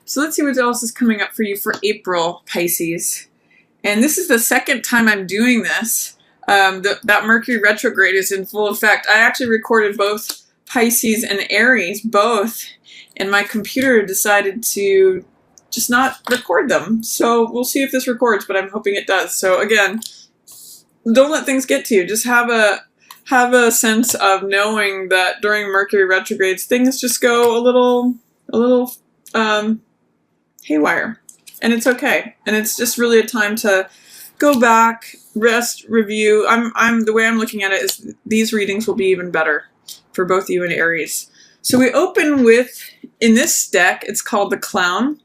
So let's see what else is coming up for you for April, Pisces. And this is the second time I'm doing this. That Mercury retrograde is in full effect. I actually recorded both Pisces and Aries, both, and my computer decided to just not record them. So we'll see if this records, but I'm hoping it does. So again, don't let things get to you. Just have a sense of knowing that during Mercury retrogrades, things just go a little haywire, and it's okay. And it's just really a time to go back, rest, review. The way I'm looking at it is these readings will be even better for both you and Aries. So we open with, in this deck, it's called the Clown,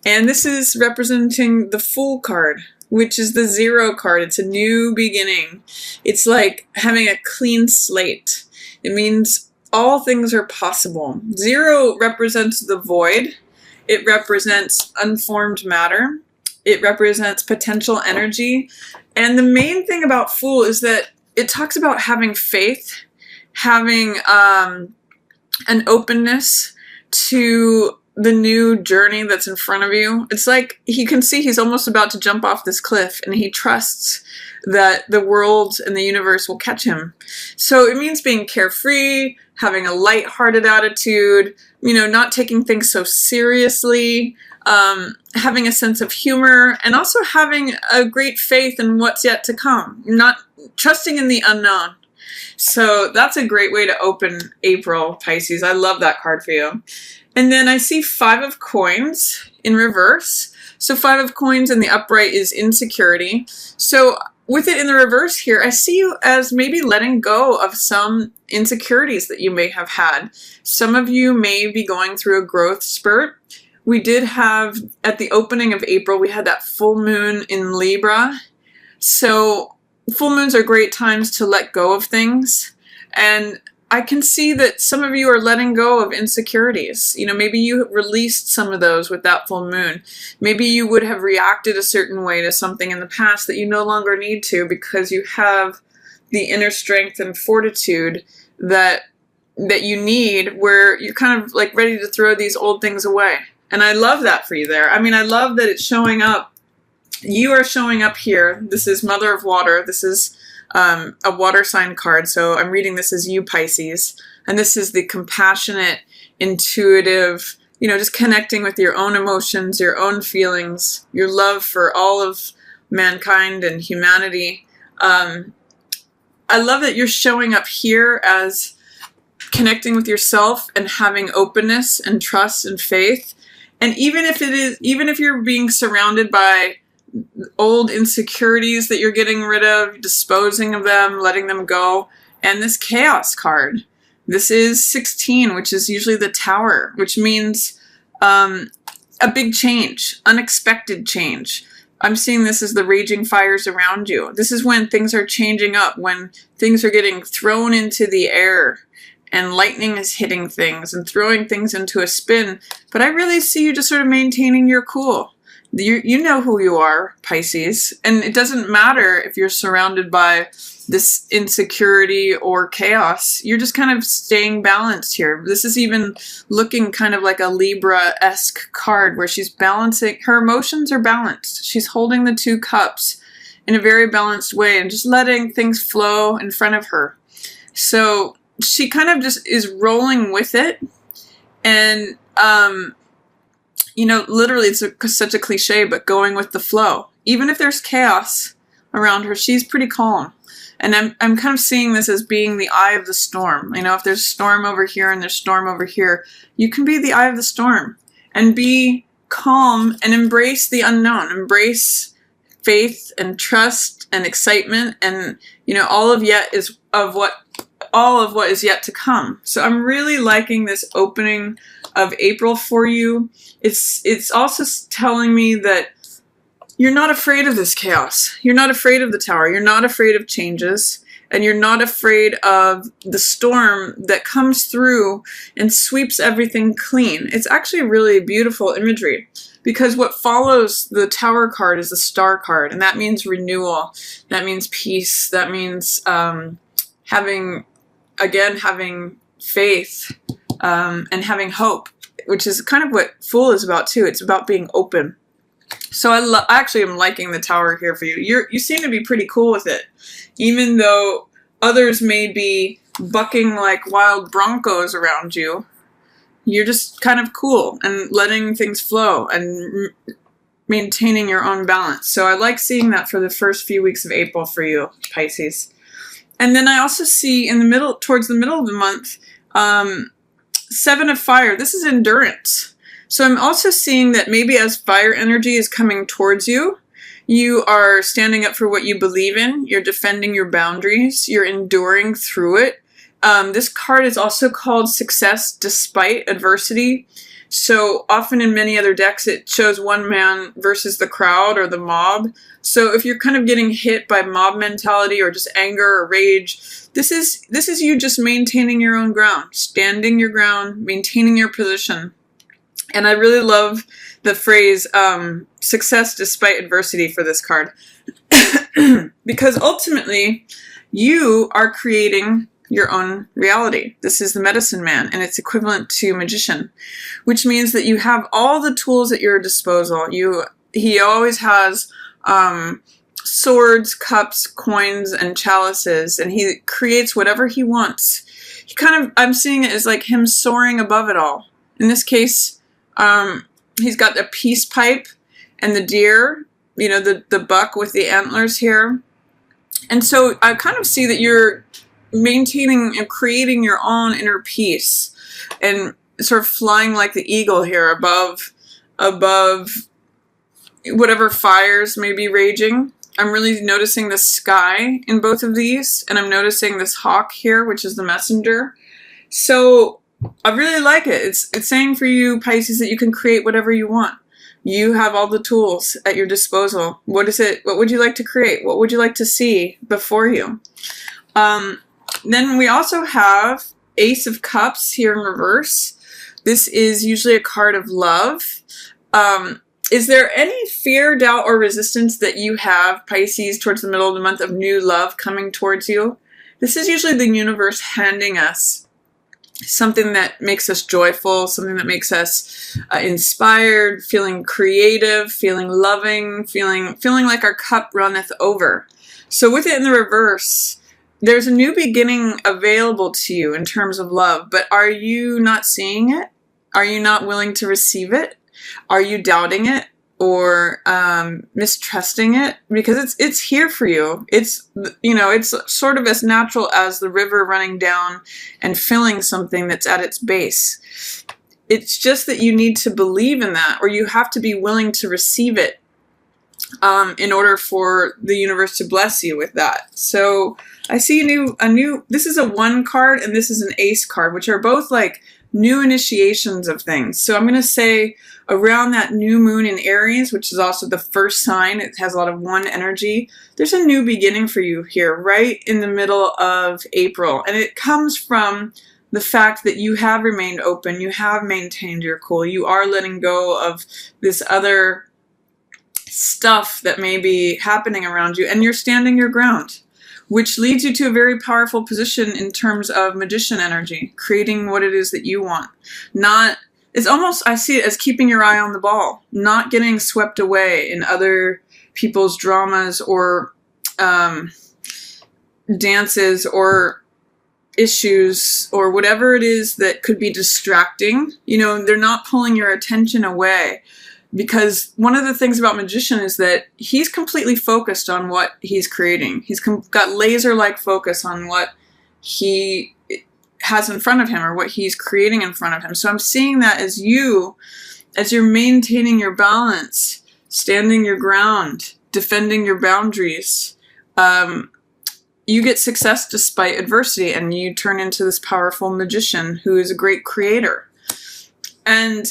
and this is representing the Fool card, which is the 0 card. It's a new beginning. It's like having a clean slate. It means all things are possible. 0 represents the void. It represents unformed matter. It represents potential energy. And the main thing about Fool is that it talks about having faith, having an openness to the new journey that's in front of you. It's like he can see he's almost about to jump off this cliff, and he trusts that the world and the universe will catch him. So it means being carefree, having a lighthearted attitude, not taking things so seriously, having a sense of humor, and also having a great faith in what's yet to come, not trusting in the unknown. So that's a great way to open April, Pisces. I love that card for you. And then I see 5 of coins in reverse. So 5 of coins in the upright is insecurity. So with it in the reverse here, I see you as maybe letting go of some insecurities that you may have had. Some of you may be going through a growth spurt. We did have, at the opening of April, we had that full moon in Libra. So full moons are great times to let go of things. And I can see that some of you are letting go of insecurities. Maybe you released some of those with that full moon. Maybe you would have reacted a certain way to something in the past that you no longer need to, because you have the inner strength and fortitude that you need, where you're kind of like ready to throw these old things away. And I love that for you there. I mean, I love that it's showing up. You are showing up here. This is Mother of Water. This is a water sign card. So I'm reading this as you, Pisces. And this is the compassionate, intuitive, just connecting with your own emotions, your own feelings, your love for all of mankind and humanity. I love that you're showing up here as connecting with yourself and having openness and trust and faith. And even if you're being surrounded by old insecurities that you're getting rid of, disposing of them, letting them go. And this chaos card, this is 16, which is usually the Tower, which means a big change, unexpected change. I'm seeing this as the raging fires around you. This is when things are changing up, when things are getting thrown into the air and lightning is hitting things and throwing things into a spin. But I really see you just sort of maintaining your cool. You know who you are, Pisces, and it doesn't matter if you're surrounded by this insecurity or chaos. You're just kind of staying balanced here. This is even looking kind of like a Libra-esque card where she's balancing. Her emotions are balanced. She's holding the 2 cups in a very balanced way and just letting things flow in front of her. So she kind of just is rolling with it, and literally it's such a cliche, but going with the flow. Even if there's chaos around her, she's pretty calm. And I'm kind of seeing this as being the eye of the storm. If there's storm over here and there's storm over here, you can be the eye of the storm and be calm and embrace the unknown. Embrace faith and trust and excitement and, all of what is yet to come. So I'm really liking this opening of April for you. It's also telling me that you're not afraid of this chaos. You're not afraid of the Tower. You're not afraid of changes. And you're not afraid of the storm that comes through and sweeps everything clean. It's actually really beautiful imagery, because what follows the Tower card is the Star card. And that means renewal. That means peace. That means having faith and having hope. which is kind of what Fool is about too. It's about being open. So I actually am liking the Tower here for you. You seem to be pretty cool with it, even though others may be bucking like wild broncos around you. You're just kind of cool and letting things flow and maintaining your own balance. So I like seeing that for the first few weeks of April for you, Pisces. And then I also see in the middle, towards the middle of the month, 7 of Fire. This is endurance. So I'm also seeing that maybe as fire energy is coming towards you, you are standing up for what you believe in. You're defending your boundaries. You're enduring through it. This card is also called Success Despite Adversity. So often in many other decks, it shows one man versus the crowd or the mob. So if you're kind of getting hit by mob mentality or just anger or rage, this is you just maintaining your own ground, standing your ground, maintaining your position. And I really love the phrase success despite adversity for this card. Because ultimately, you are creating your own reality. This is the Medicine Man, and it's equivalent to Magician, which means that you have all the tools at your disposal. He always has swords, cups, coins, and chalices, and he creates whatever he wants. I'm seeing it as like him soaring above it all. In this case, he's got the peace pipe and the deer, the buck with the antlers here. And so I kind of see that you're maintaining and creating your own inner peace and sort of flying like the eagle here above whatever fires may be raging. I'm really noticing the sky in both of these, and I'm noticing this hawk here, which is the messenger. So I really like it. It's saying for you, Pisces, that you can create whatever you want. You have all the tools at your disposal. What would you like to create? What would you like to see before you? Then we also have Ace of Cups here in reverse. This is usually a card of love. Is there any fear, doubt, or resistance that you have, Pisces, towards the middle of the month of new love coming towards you? This is usually the universe handing us something that makes us joyful, something that makes us inspired, feeling creative, feeling loving, feeling like our cup runneth over. So with it in the reverse, there's a new beginning available to you in terms of love, but are you not seeing it? Are you not willing to receive it? Are you doubting it or mistrusting it? Because it's here for you. It's sort of as natural as the river running down and filling something that's at its base. It's just that you need to believe in that, or you have to be willing to receive it in order for the universe to bless you with that. So I see a new, this is a 1 card and this is an ace card, which are both like new initiations of things. So I'm going to say around that new moon in Aries, which is also the first sign, it has a lot of 1 energy. There's a new beginning for you here, right in the middle of April. And it comes from the fact that you have remained open, you have maintained your cool, you are letting go of this other stuff that may be happening around you, and you're standing your ground, which leads you to a very powerful position in terms of magician energy, creating what it is that you want. It's almost, I see it as keeping your eye on the ball, not getting swept away in other people's dramas or dances or issues or whatever it is that could be distracting. They're not pulling your attention away. Because one of the things about Magician is that he's completely focused on what he's creating. He's got laser-like focus on what he has in front of him or what he's creating in front of him. So I'm seeing that as you're maintaining your balance, standing your ground, defending your boundaries, you get success despite adversity, and you turn into this powerful magician who is a great creator. And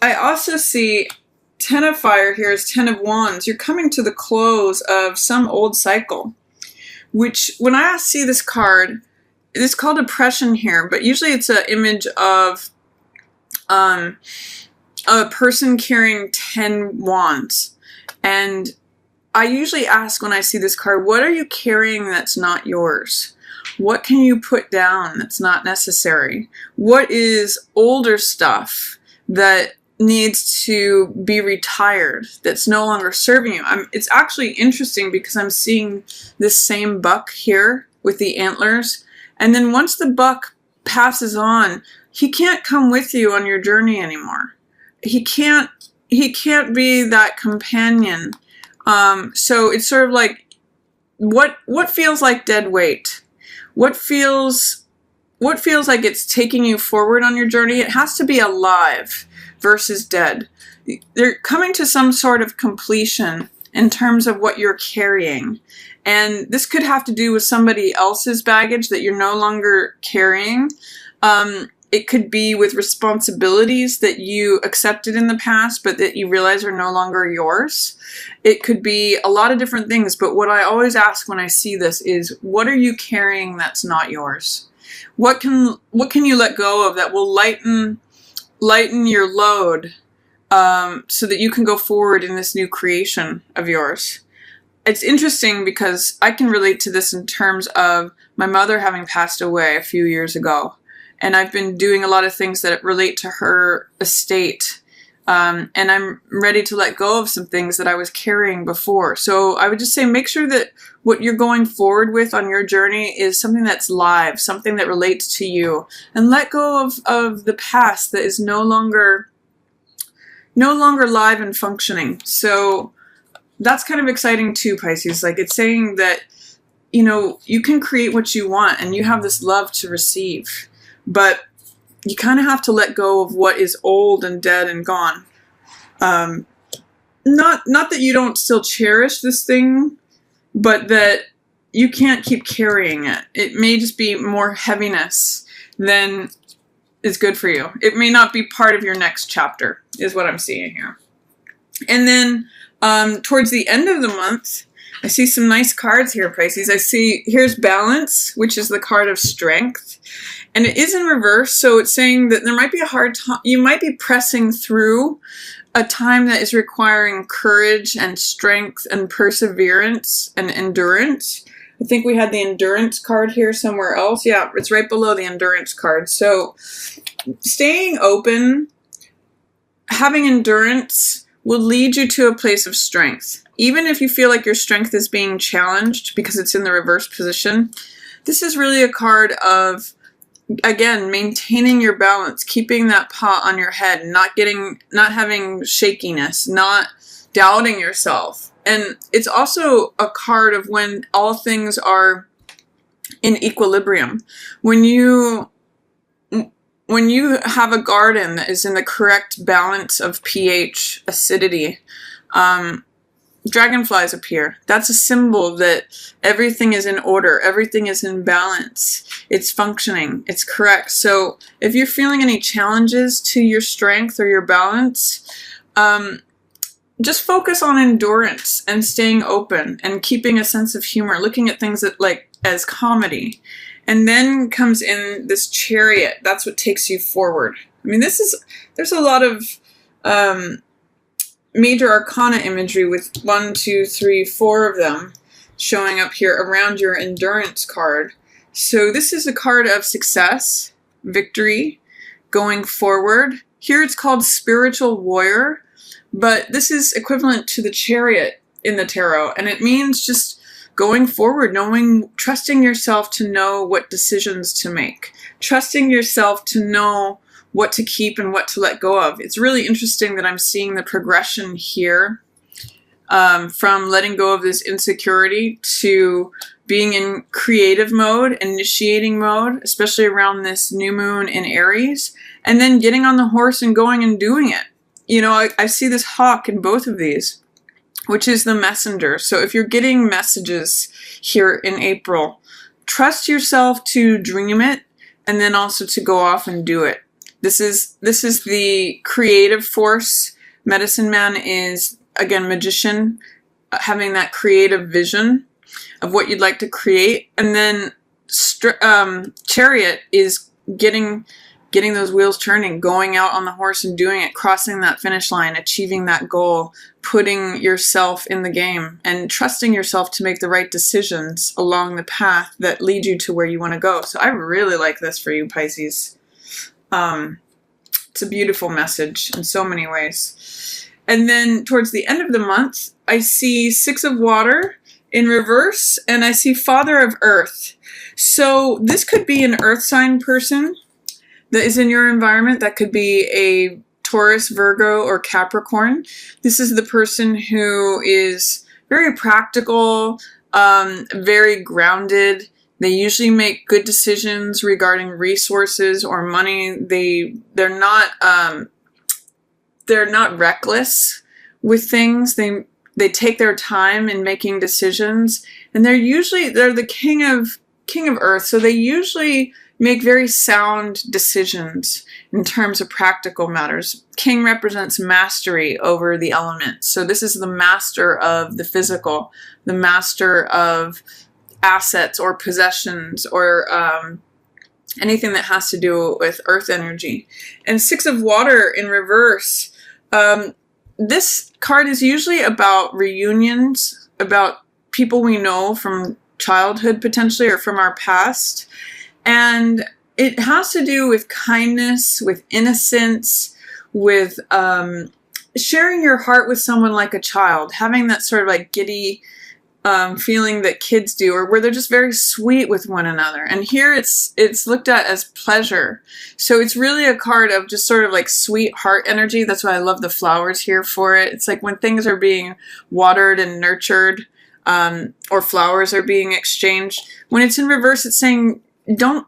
I also see 10 of Fire here is 10 of Wands. You're coming to the close of some old cycle, which when I see this card, it's called Oppression here, but usually it's an image of a person carrying 10 wands. And I usually ask when I see this card, what are you carrying that's not yours? What can you put down that's not necessary? What is older stuff that needs to be retired, that's no longer serving you? It's actually interesting because I'm seeing this same buck here with the antlers. And then once the buck passes on, he can't come with you on your journey anymore. He can't be that companion. So it's sort of like, what feels like dead weight? What feels like it's taking you forward on your journey? It has to be alive versus dead. They're coming to some sort of completion in terms of what you're carrying. And this could have to do with somebody else's baggage that you're no longer carrying. It could be with responsibilities that you accepted in the past, but that you realize are no longer yours. It could be a lot of different things, but what I always ask when I see this is, what are you carrying that's not yours? What can you let go of that will lighten your load, so that you can go forward in this new creation of yours? It's interesting because I can relate to this in terms of my mother having passed away a few years ago. And I've been doing a lot of things that relate to her estate. And I'm ready to let go of some things that I was carrying before. So I would just say, make sure that what you're going forward with on your journey is something that's live, something that relates to you. And let go of the past that is no longer live and functioning. So that's kind of exciting too, Pisces. Like, it's saying that, you can create what you want and you have this love to receive. But you kind of have to let go of what is old and dead and gone. Not that you don't still cherish this thing, but that you can't keep carrying it. It may just be more heaviness than is good for you. It may not be part of your next chapter, is what I'm seeing here. And then towards the end of the month, I see some nice cards here, Pisces. I see, here's Balance, which is the card of strength. And it is in reverse, so it's saying that there might be a hard time. You might be pressing through a time that is requiring courage and strength and perseverance and endurance. I think we had the endurance card here somewhere else. Yeah, it's right below the endurance card. So staying open, having endurance will lead you to a place of strength. Even if you feel like your strength is being challenged because it's in the reverse position, this is really a card of, again, maintaining your balance, keeping that pot on your head, not having shakiness, not doubting yourself. And it's also a card of when all things are in equilibrium. When you have a garden that is in the correct balance of pH, acidity, dragonflies appear. That's a symbol that everything is in order. Everything is in balance. It's functioning. It's correct. So if you're feeling any challenges to your strength or your balance, just focus on endurance and staying open and keeping a sense of humor, looking at things as comedy. And then comes in this Chariot. That's what takes you forward. I mean, there's a lot of major arcana imagery with 1, 2, 3, 4 of them showing up here around your endurance card. So this is a card of success, victory, going forward. Here it's called Spiritual Warrior, but this is equivalent to the Chariot in the tarot, and it means just going forward, trusting yourself to know what decisions to make, trusting yourself to know what to keep and what to let go of. It's really interesting that I'm seeing the progression here from letting go of this insecurity to being in creative mode, initiating mode, especially around this new moon in Aries, and then getting on the horse and going and doing it. I see this hawk in both of these, which is the messenger. So if you're getting messages here in April, trust yourself to dream it and then also to go off and do it. This is the creative force. Medicine Man is, again, magician, having that creative vision of what you'd like to create. And then Chariot is getting getting those wheels turning, going out on the horse and doing it, crossing that finish line, achieving that goal, putting yourself in the game, and trusting yourself to make the right decisions along the path that lead you to where you want to go. So I really like this for you, Pisces. It's a beautiful message in so many ways. And then towards the end of the month, I see Six of Water in reverse, and I see Father of Earth. So this could be an earth sign person that is in your environment. That could be a Taurus, Virgo, or Capricorn. This is the person who is very practical, very grounded. They usually make good decisions regarding resources or money. They're not reckless with things. They take their time in making decisions, and they're the king of Earth, so they usually make very sound decisions in terms of practical matters. King represents mastery over the elements. So this is the master of the physical, the master of assets or possessions or anything that has to do with earth energy. And Six of Water in reverse, this card is usually about reunions, about people we know from childhood potentially or from our past. And it has to do with kindness, with innocence, with sharing your heart with someone like a child, having that sort of like giddy feeling that kids do, or where they're just very sweet with one another. And here it's looked at as pleasure. So it's really a card of just sort of like sweet heart energy. That's why I love the flowers here for it. It's like when things are being watered and nurtured, or flowers are being exchanged. When it's in reverse, it's saying don't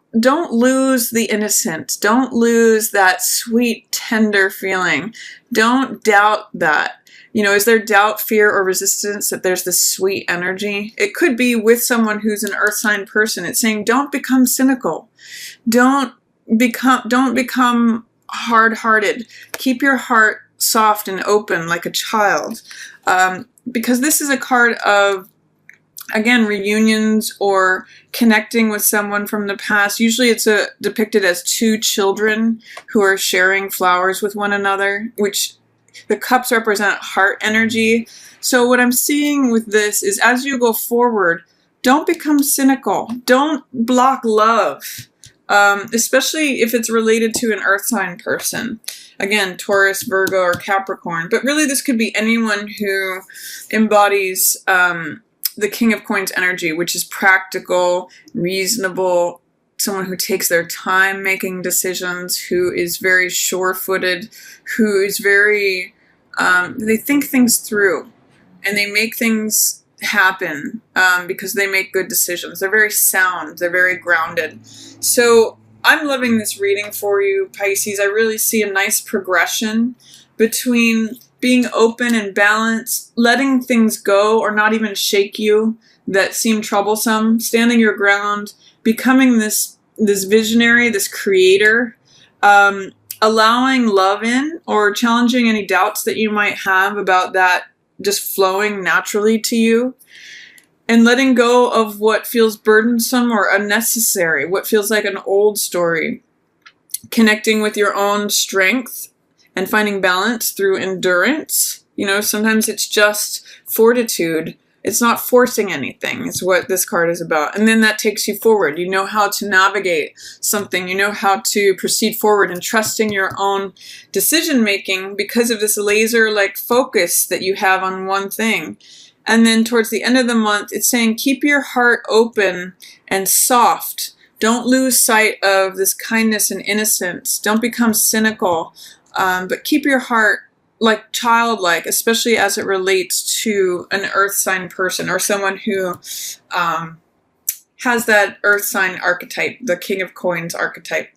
lose the innocence. Don't lose that sweet, tender feeling. Don't doubt that. You know, is there doubt, fear, or resistance that there's this sweet energy? It could be with someone who's an earth sign person. It's saying don't become cynical. Don't become hard-hearted. Keep your heart soft and open like a child. Because this is a card of, again, reunions or connecting with someone from the past. Usually it's depicted as two children who are sharing flowers with one another, which the cups represent heart energy. So what I'm seeing with this is as you go forward, don't become cynical. Don't block love, especially if it's related to an earth sign person. Again, Taurus, Virgo, or Capricorn. But really this could be anyone who embodies the King of Coins energy, which is practical, reasonable, someone who takes their time making decisions, who is very sure-footed, who is very, they think things through and they make things happen because they make good decisions. They're very sound. They're very grounded. So I'm loving this reading for you, Pisces. I really see a nice progression between being open and balanced, letting things go or not even shake you that seem troublesome, standing your ground, becoming this visionary, this creator, allowing love in or challenging any doubts that you might have about that just flowing naturally to you, and letting go of what feels burdensome or unnecessary, what feels like an old story, connecting with your own strength and finding balance through endurance. You know, sometimes it's just fortitude. It's not forcing anything, is what this card is about. And then that takes you forward. You know how to navigate something. You know how to proceed forward and trusting your own decision making because of this laser-like focus that you have on one thing. And then towards the end of the month, it's saying keep your heart open and soft. Don't lose sight of this kindness and innocence. Don't become cynical, but keep your heart like childlike, especially as it relates to an earth sign person or someone who has that earth sign archetype, the King of Coins archetype.